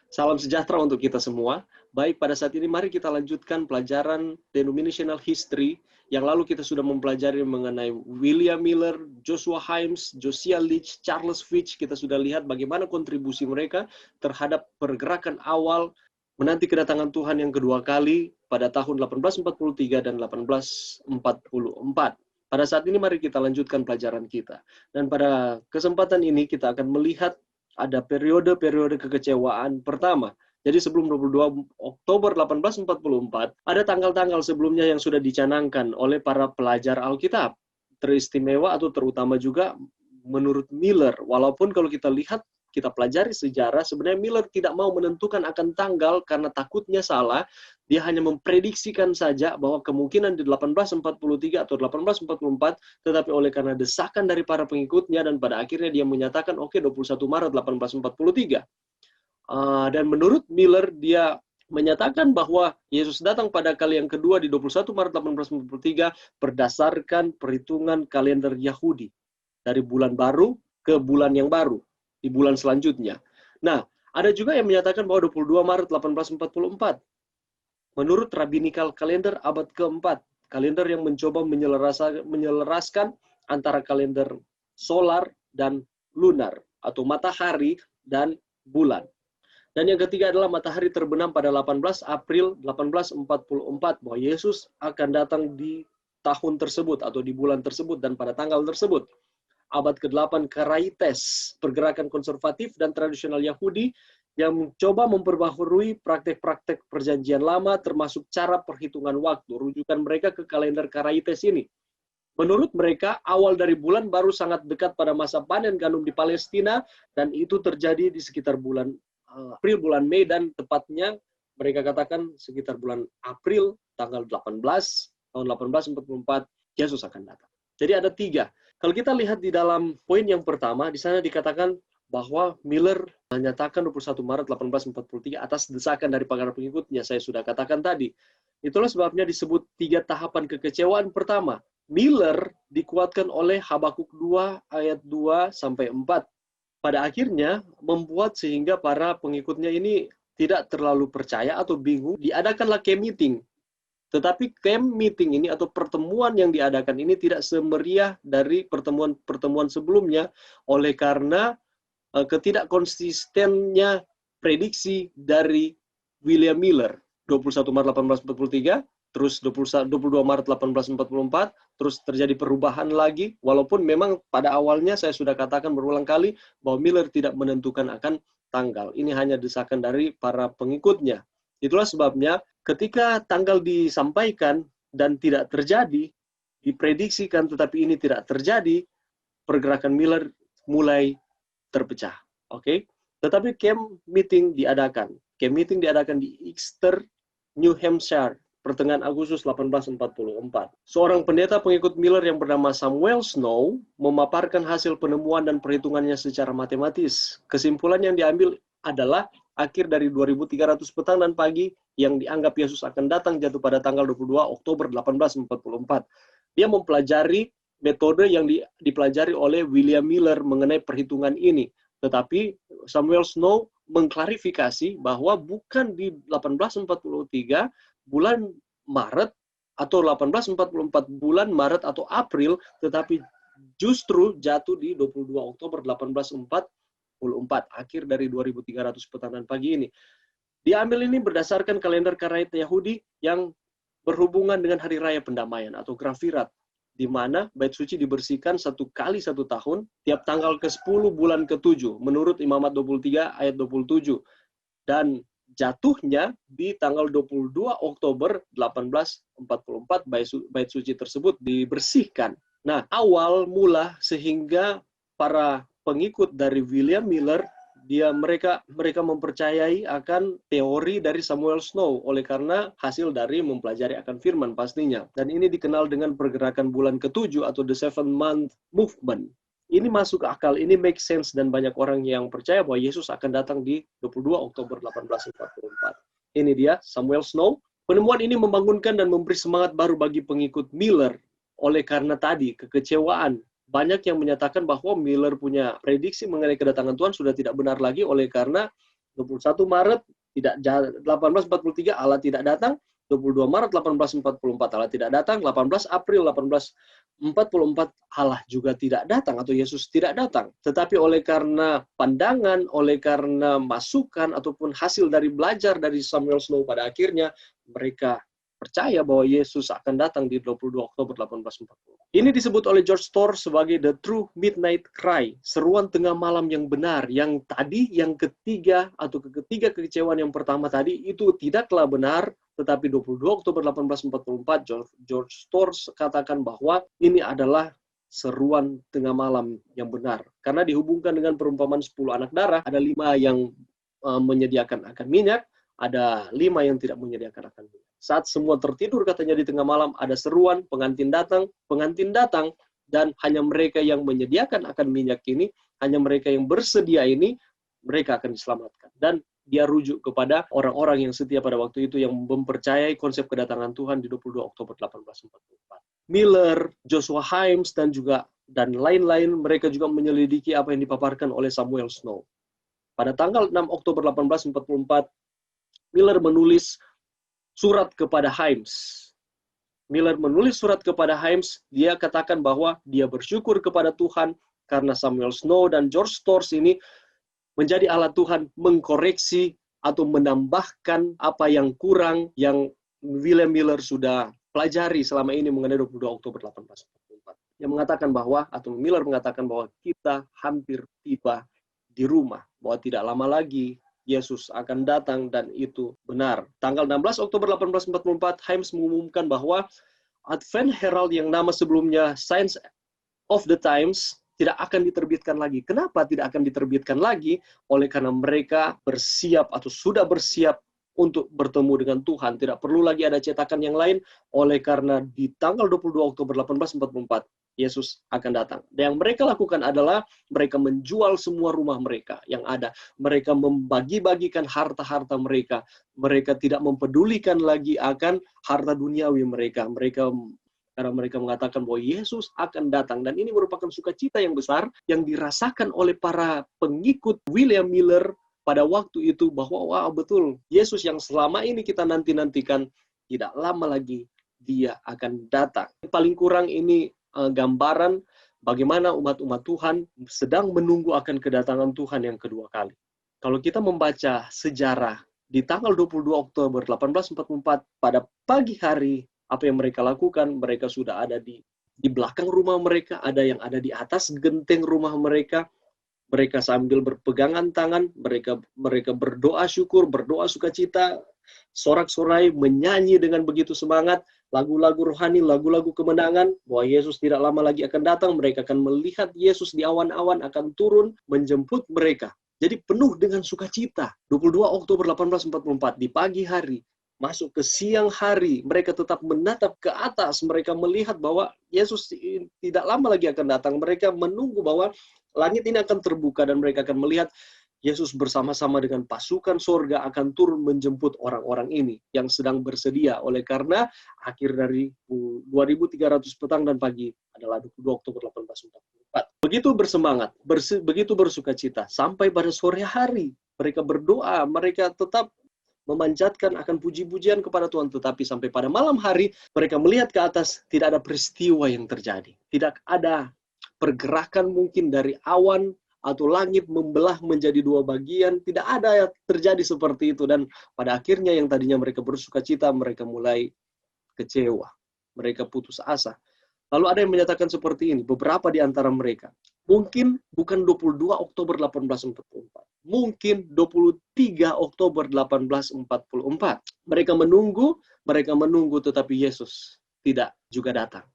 Salam sejahtera untuk kita semua. Baik, pada saat ini mari kita lanjutkan pelajaran Denominational History yang lalu kita sudah mempelajari mengenai William Miller, Joshua Himes, Josiah Leach, Charles Fitch. Kita sudah lihat bagaimana kontribusi mereka terhadap pergerakan awal menanti kedatangan Tuhan yang kedua kali pada tahun 1843 dan 1844. Pada saat ini mari kita lanjutkan pelajaran kita. Dan pada kesempatan ini kita akan melihat ada periode-periode kekecewaan pertama. Jadi sebelum 22 Oktober 1844, ada tanggal-tanggal sebelumnya yang sudah dicanangkan oleh para pelajar Alkitab. Teristimewa atau terutama juga menurut Miller. Walaupun kalau kita lihat, kita pelajari sejarah, sebenarnya Miller tidak mau menentukan akan tanggal karena takutnya salah. Dia hanya memprediksikan saja bahwa kemungkinan di 1843 atau 1844, tetapi oleh karena desakan dari para pengikutnya, dan pada akhirnya dia menyatakan, oke, 21 Maret 1843. Dan menurut Miller, dia menyatakan bahwa Yesus datang pada kali yang kedua di 21 Maret 1843 berdasarkan perhitungan kalender Yahudi. Dari bulan baru ke bulan yang baru, di bulan selanjutnya. Nah, ada juga yang menyatakan bahwa 22 Maret 1844. Menurut Rabbinical Calendar abad keempat, kalender yang mencoba menyelaraskan antara kalender solar dan lunar, atau matahari dan bulan. Dan yang ketiga adalah matahari terbenam pada 18 April 1844, bahwa Yesus akan datang di tahun tersebut atau di bulan tersebut dan pada tanggal tersebut. Abad ke-8 Karaites, pergerakan konservatif dan tradisional Yahudi yang mencoba memperbaharui praktek-praktek perjanjian lama termasuk cara perhitungan waktu. Rujukan mereka ke kalender Karaites ini. Menurut mereka, awal dari bulan baru sangat dekat pada masa panen gandum di Palestina, dan itu terjadi di sekitar bulan April, bulan Mei, dan tepatnya mereka katakan sekitar bulan April, tanggal 18, tahun 1844, Yesus akan datang. Jadi ada 3. Kalau kita lihat di dalam poin yang pertama, di sana dikatakan bahwa Miller menyatakan 21 Maret 1843 atas desakan dari para pengikutnya. Saya sudah katakan tadi. Itulah sebabnya disebut 3 tahapan kekecewaan pertama. Miller dikuatkan oleh Habakuk 2 ayat 2 sampai 4. Pada akhirnya membuat sehingga para pengikutnya ini tidak terlalu percaya atau bingung. Diadakanlah camp meeting. Tetapi camp meeting ini atau pertemuan yang diadakan ini tidak semeriah dari pertemuan-pertemuan sebelumnya oleh karena ketidakkonsistennya prediksi dari William Miller. 21 Maret 1843, terus 22 Maret 1844, terus terjadi perubahan lagi, walaupun memang pada awalnya saya sudah katakan berulang kali bahwa Miller tidak menentukan akan tanggal. Ini hanya desakan dari para pengikutnya. Itulah sebabnya ketika tanggal disampaikan dan tidak terjadi, diprediksikan tetapi ini tidak terjadi, pergerakan Miller mulai terpecah. Oke? Tetapi camp meeting diadakan. Camp meeting diadakan di Exeter, New Hampshire, pertengahan Agustus 1844. Seorang pendeta pengikut Miller yang bernama Samuel Snow memaparkan hasil penemuan dan perhitungannya secara matematis. Kesimpulan yang diambil adalah akhir dari 2300 petang dan pagi yang dianggap Yesus akan datang jatuh pada tanggal 22 Oktober 1844. Dia mempelajari metode yang dipelajari oleh William Miller mengenai perhitungan ini. Tetapi Samuel Snow mengklarifikasi bahwa bukan di 1843 bulan Maret atau 1844 bulan Maret atau April, tetapi justru jatuh di 22 Oktober 1844, akhir dari 2300 petang dan pagi ini. Diambil ini berdasarkan kalender Karaite Yahudi yang berhubungan dengan hari raya pendamaian atau Grafirat, di mana bait suci dibersihkan 1 kali 1 tahun, tiap tanggal ke-10 bulan ke-7, menurut Imamat 23 ayat 27. Dan jatuhnya di tanggal 22 Oktober 1844, bait suci tersebut dibersihkan. Nah, awal mula sehingga para pengikut dari William Miller, mereka mempercayai akan teori dari Samuel Snow oleh karena hasil dari mempelajari akan firman pastinya. Dan ini dikenal dengan pergerakan bulan ke-7 atau the 7-month movement. Ini masuk akal, ini make sense, dan banyak orang yang percaya bahwa Yesus akan datang di 22 Oktober 1844. Ini dia Samuel Snow. Penemuan ini membangunkan dan memberi semangat baru bagi pengikut Miller oleh karena tadi kekecewaan. Banyak yang menyatakan bahwa Miller punya prediksi mengenai kedatangan Tuhan sudah tidak benar lagi oleh karena 21 Maret 1843 Allah tidak datang, 22 Maret 1844 Allah tidak datang, 18 April 1844 Allah juga tidak datang atau Yesus tidak datang. Tetapi oleh karena pandangan, oleh karena masukan ataupun hasil dari belajar dari Samuel Snow pada akhirnya mereka percaya bahwa Yesus akan datang di 22 Oktober 1840. Ini disebut oleh George Storrs sebagai the true midnight cry, seruan tengah malam yang benar. Yang tadi, yang ketiga atau ketiga kekecewaan yang pertama tadi itu tidaklah benar, tetapi 22 Oktober 1844 George Storrs katakan bahwa ini adalah seruan tengah malam yang benar. Karena dihubungkan dengan perumpamaan 10 anak darah, ada 5 yang menyediakan akan minyak, ada 5 yang tidak menyediakan akan minyak. Saat semua tertidur katanya di tengah malam, ada seruan, pengantin datang, dan hanya mereka yang menyediakan akan minyak ini, hanya mereka yang bersedia ini, mereka akan diselamatkan. Dan dia rujuk kepada orang-orang yang setia pada waktu itu yang mempercayai konsep kedatangan Tuhan di 22 Oktober 1844. Miller, Joshua Himes, dan lain-lain, mereka juga menyelidiki apa yang dipaparkan oleh Samuel Snow. Pada tanggal 6 Oktober 1844, Miller menulis surat kepada Himes. Dia katakan bahwa dia bersyukur kepada Tuhan karena Samuel Snow dan George Storrs ini menjadi alat Tuhan mengkoreksi atau menambahkan apa yang kurang yang William Miller sudah pelajari selama ini mengenai 22 Oktober 1844. Miller mengatakan bahwa kita hampir tiba di rumah, bahwa tidak lama lagi Yesus akan datang dan itu benar. Tanggal 16 Oktober 1844, Himes mengumumkan bahwa Advent Herald yang nama sebelumnya Signs of the Times tidak akan diterbitkan lagi. Kenapa tidak akan diterbitkan lagi? Oleh karena mereka bersiap atau sudah bersiap untuk bertemu dengan Tuhan. Tidak perlu lagi ada cetakan yang lain, oleh karena di tanggal 22 Oktober 1844, Yesus akan datang. Dan yang mereka lakukan adalah mereka menjual semua rumah mereka yang ada. Mereka membagi-bagikan harta-harta mereka. Mereka tidak mempedulikan lagi akan harta duniawi mereka. Karena mereka mengatakan bahwa Yesus akan datang. Dan ini merupakan sukacita yang besar yang dirasakan oleh para pengikut William Miller pada waktu itu, bahwa wah betul, Yesus yang selama ini kita nanti-nantikan, tidak lama lagi dia akan datang. Paling kurang ini gambaran bagaimana umat-umat Tuhan sedang menunggu akan kedatangan Tuhan yang kedua kali. Kalau kita membaca sejarah di tanggal 22 Oktober 1844 pada pagi hari, apa yang mereka lakukan? Mereka sudah ada di belakang rumah mereka, ada yang ada di atas genteng rumah mereka. Mereka sambil berpegangan tangan, mereka berdoa syukur, berdoa sukacita, sorak-sorai, menyanyi dengan begitu semangat, lagu-lagu rohani, lagu-lagu kemenangan, bahwa Yesus tidak lama lagi akan datang, mereka akan melihat Yesus di awan-awan akan turun menjemput mereka. Jadi penuh dengan sukacita. 22 Oktober 1844 di pagi hari, masuk ke siang hari, mereka tetap menatap ke atas, mereka melihat bahwa Yesus tidak lama lagi akan datang. Mereka menunggu bahwa langit ini akan terbuka dan mereka akan melihat Yesus bersama-sama dengan pasukan sorga akan turun menjemput orang-orang ini yang sedang bersedia. Oleh karena akhir dari 2300 petang dan pagi adalah 22 Oktober 1844. Begitu bersemangat, begitu bersukacita. Sampai pada sore hari, mereka berdoa, mereka tetap memanjatkan akan puji-pujian kepada Tuhan. Tetapi sampai pada malam hari, mereka melihat ke atas, tidak ada peristiwa yang terjadi. Tidak ada pergerakan mungkin dari awan atau langit membelah menjadi dua bagian, tidak ada yang terjadi seperti itu. Dan pada akhirnya yang tadinya mereka bersukacita, mereka mulai kecewa, mereka putus asa. Lalu ada yang menyatakan seperti ini, beberapa di antara mereka, mungkin bukan 22 Oktober 1844, mungkin 23 Oktober 1844. Mereka menunggu tetapi Yesus tidak juga datang.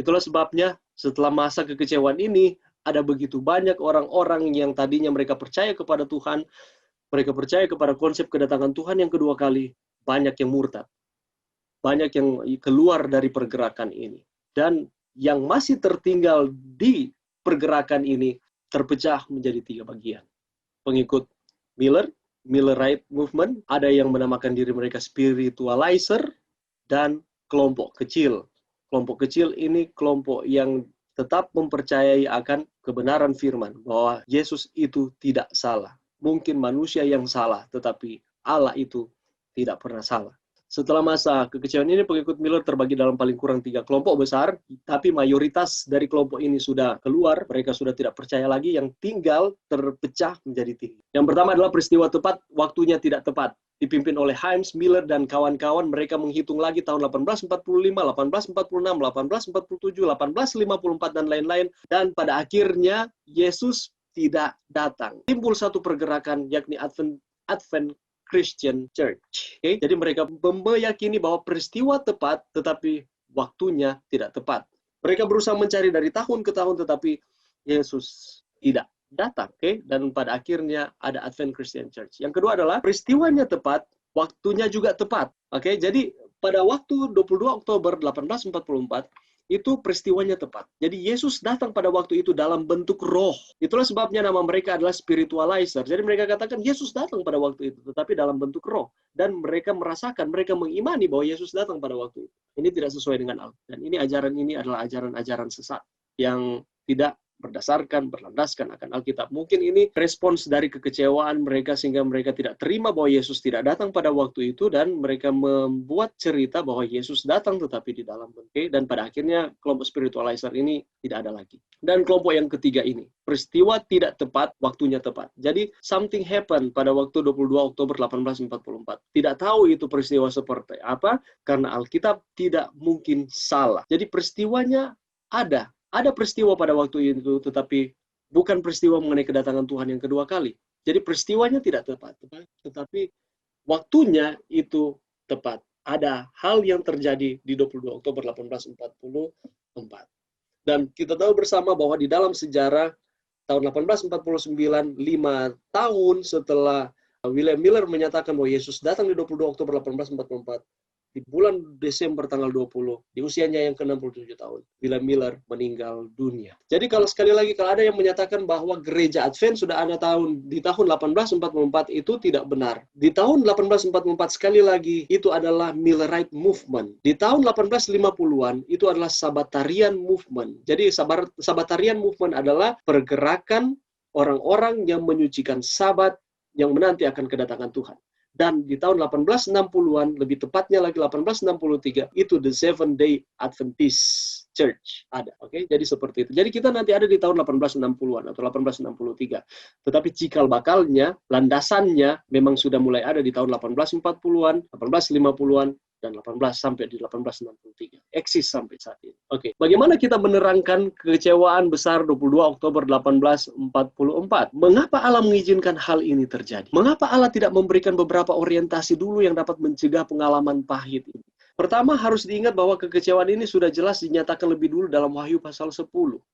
Itulah sebabnya setelah masa kekecewaan ini, ada begitu banyak orang-orang yang tadinya mereka percaya kepada Tuhan, mereka percaya kepada konsep kedatangan Tuhan yang kedua kali, banyak yang murtad. Banyak yang keluar dari pergerakan ini. Dan yang masih tertinggal di pergerakan ini terpecah menjadi 3 bagian. Pengikut Millerite Movement, ada yang menamakan diri mereka spiritualizer, dan kelompok kecil. Kelompok kecil ini kelompok yang tetap mempercayai akan kebenaran firman, bahwa Yesus itu tidak salah. mungkin manusia yang salah, tetapi Allah itu tidak pernah salah. Setelah masa kekecewaan ini, pengikut Miller terbagi dalam paling kurang 3 kelompok besar, tapi mayoritas dari kelompok ini sudah keluar, mereka sudah tidak percaya lagi, yang tinggal terpecah menjadi 3. Yang pertama adalah peristiwa tepat, waktunya tidak tepat. Dipimpin oleh Himes, Miller, dan kawan-kawan, mereka menghitung lagi tahun 1845, 1846, 1847, 1854, dan lain-lain, dan pada akhirnya Yesus tidak datang. Timbul satu pergerakan, yakni Advent Christian Church. Okay? Jadi mereka meyakini bahwa peristiwa tepat, tetapi waktunya tidak tepat. Mereka berusaha mencari dari tahun ke tahun, tetapi Yesus tidak datang. Okay? Dan pada akhirnya ada Advent Christian Church. Yang kedua adalah peristiwanya tepat, waktunya juga tepat. Okay? Jadi pada waktu 22 Oktober 1844, itu peristiwanya tepat. Jadi Yesus datang pada waktu itu dalam bentuk roh. Itulah sebabnya nama mereka adalah spiritualizer. Jadi mereka katakan Yesus datang pada waktu itu, tetapi dalam bentuk roh. Dan mereka merasakan, mereka mengimani bahwa Yesus datang pada waktu itu. Ini tidak sesuai dengan Alkitab. Dan ajaran ini adalah ajaran-ajaran sesat yang tidak berlandaskan akan Alkitab. Mungkin ini respons dari kekecewaan mereka sehingga mereka tidak terima bahwa Yesus tidak datang pada waktu itu, dan mereka membuat cerita bahwa Yesus datang tetapi di dalam bentuk. Dan pada akhirnya kelompok spiritualizer ini tidak ada lagi. Dan kelompok yang ketiga ini, peristiwa tidak tepat, waktunya tepat. Jadi something happened pada waktu 22 Oktober 1844. Tidak tahu itu peristiwa seperti apa, karena Alkitab tidak mungkin salah. Jadi peristiwanya ada. Ada peristiwa pada waktu itu, tetapi bukan peristiwa mengenai kedatangan Tuhan yang kedua kali. Jadi peristiwanya tidak tepat, tetapi waktunya itu tepat. Ada hal yang terjadi di 22 Oktober 1844. Dan kita tahu bersama bahwa di dalam sejarah tahun 1849, 5 tahun setelah William Miller menyatakan bahwa Yesus datang di 22 Oktober 1844, di bulan Desember tanggal 20, di usianya yang ke-67 tahun, William Miller meninggal dunia. Jadi kalau sekali lagi, kalau ada yang menyatakan bahwa gereja Advent sudah ada di tahun 1844, itu tidak benar. Di tahun 1844, sekali lagi, itu adalah Millerite Movement. Di tahun 1850-an, itu adalah Sabbatarian Movement. Jadi Sabbatarian Movement adalah pergerakan orang-orang yang menyucikan Sabat, yang menanti akan kedatangan Tuhan. Dan di tahun 1860-an, lebih tepatnya lagi 1863, itu The Seventh Day Adventist Church ada. Oke, jadi seperti itu. Jadi kita nanti ada di tahun 1860-an atau 1863. Tetapi cikal bakalnya, landasannya memang sudah mulai ada di tahun 1840-an, 1850-an, dan 18 sampai di 1863. Eksis sampai saat ini. Oke, bagaimana kita menerangkan kekecewaan besar 22 Oktober 1844? Mengapa Allah mengizinkan hal ini terjadi? Mengapa Allah tidak memberikan beberapa orientasi dulu yang dapat mencegah pengalaman pahit ini? Pertama, harus diingat bahwa kekecewaan ini sudah jelas dinyatakan lebih dulu dalam Wahyu pasal 10.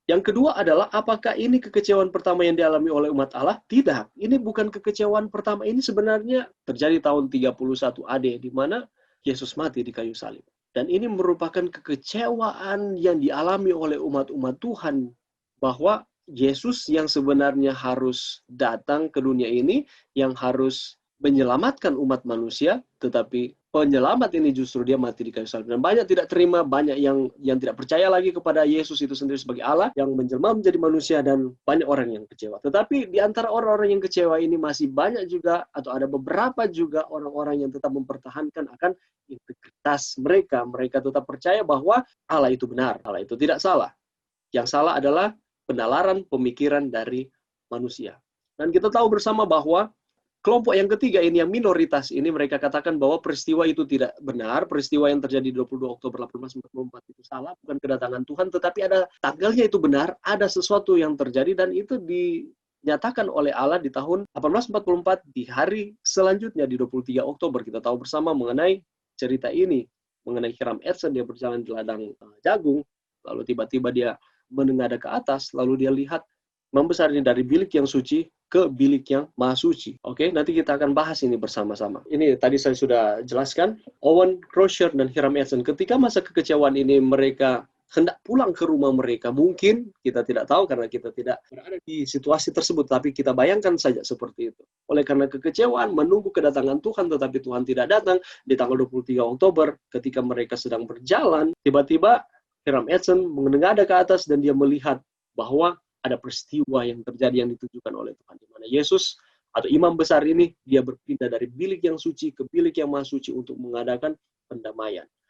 Yang kedua adalah, apakah ini kekecewaan pertama yang dialami oleh umat Allah? Tidak. Ini bukan kekecewaan pertama. Ini sebenarnya terjadi tahun 31 AD, di mana Yesus mati di kayu salib. Dan ini merupakan kekecewaan yang dialami oleh umat-umat Tuhan, bahwa Yesus yang sebenarnya harus datang ke dunia ini, yang harus menyelamatkan umat manusia, tetapi penyelamat ini justru dia mati di kayu salib. Dan banyak tidak terima, banyak yang tidak percaya lagi kepada Yesus itu sendiri sebagai Allah, yang menjelma menjadi manusia, dan banyak orang yang kecewa. Tetapi di antara orang-orang yang kecewa ini masih banyak juga, atau ada beberapa juga orang-orang yang tetap mempertahankan akan integritas mereka. Mereka tetap percaya bahwa Allah itu benar, Allah itu tidak salah. Yang salah adalah penalaran pemikiran dari manusia. Dan kita tahu bersama bahwa kelompok yang ketiga ini, yang minoritas ini, mereka katakan bahwa peristiwa itu tidak benar, peristiwa yang terjadi 22 Oktober 1844 itu salah, bukan kedatangan Tuhan, tetapi ada tanggalnya itu benar, ada sesuatu yang terjadi, dan itu dinyatakan oleh Allah di tahun 1844, di hari selanjutnya, di 23 Oktober. Kita tahu bersama mengenai cerita ini, mengenai Hiram Edson, dia berjalan di ladang jagung, lalu tiba-tiba dia menengadah ke atas, lalu dia lihat membesarnya dari bilik yang suci ke bilik yang maha suci. Oke, nanti kita akan bahas ini bersama-sama. Ini tadi saya sudah jelaskan, Owen Crosier dan Hiram Edson, ketika masa kekecewaan ini mereka hendak pulang ke rumah mereka. Mungkin kita tidak tahu karena kita tidak berada di situasi tersebut, tapi kita bayangkan saja seperti itu. Oleh karena kekecewaan, menunggu kedatangan Tuhan, tetapi Tuhan tidak datang, di tanggal 23 Oktober, ketika mereka sedang berjalan, tiba-tiba Hiram Edson menengadah ke atas dan dia melihat bahwa ada peristiwa yang terjadi yang ditujukan oleh Tuhan, di mana Yesus atau imam besar ini dia berpindah dari bilik yang suci ke bilik yang maha suci untuk mengadakan pendamaian.